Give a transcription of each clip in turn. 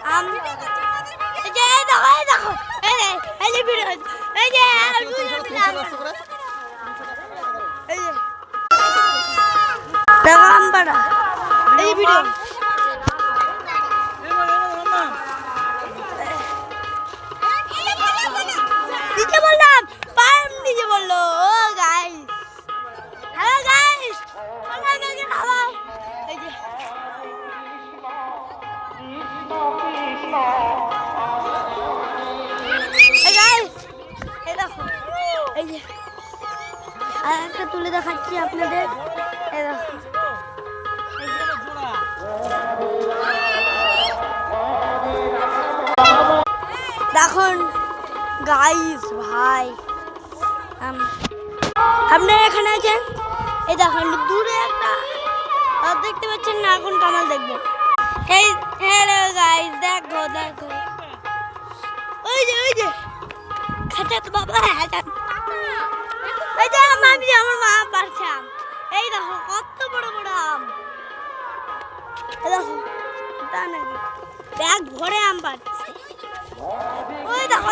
আম এই যে দেখো এই যে ভিডিও এই যে দেখো আম পাড়া এই যে ভিডিও দিতে বললাম পাম দিতে বললো ও গাইস হ্যালো গাইস আমাকে খাওয়াও এই যে এই গাইস এই দেখো এই যে আর একটা তুলে দেখাচ্ছি আপনাদের এই দেখো দেখুন গাইস ভাই আপনারা এখানে আছেন এই দেখুন দূরে একটা দেখতে পাচ্ছেন না এখন কামাল দেখবেন এই হ্যালো গাইস দেখো দেখো ওই যে খাঁচা তো বাবা এই যে আমার মা পারছে আম এই দেখো কত বড় বড় আম এই দেখো তা নাকি ব্যাগ ভরে আম পাচ্ছে ওই দেখো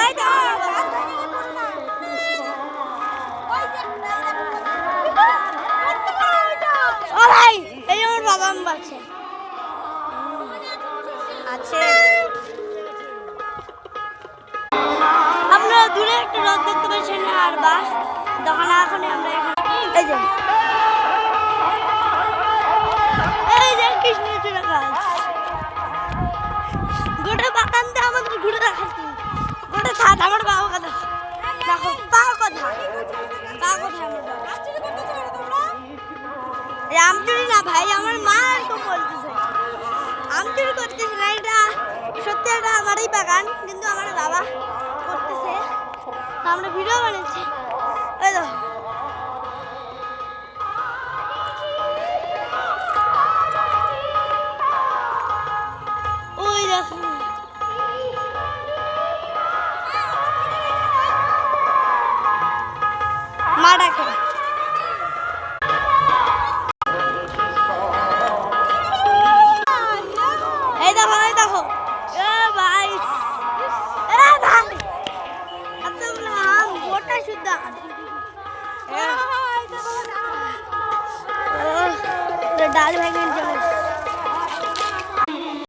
ও ভাই এই আমার বাবা আম পাচ্ছে আছে আপনারা দূরে একটা রথ দেখতে পাচ্ছেন আর বাস দোকানে এখন আমরা এই যে কৃষ্ণচূড়া গাছ গোটা বাগানটা আমাদের ঘুরে দেখাচ্ছি গোটা ছাদ আমার বাবা কথা দেখো পা কোথায় আম চুরি না ভাই আমার মা এরকম বলতেছে আম চুরি করতেছে না এটা সত্যি এটা আমারই বাগান কিন্তু আমার বাবা করতেছে আমরা ভিডিও বানাচ্ছি এই দেখো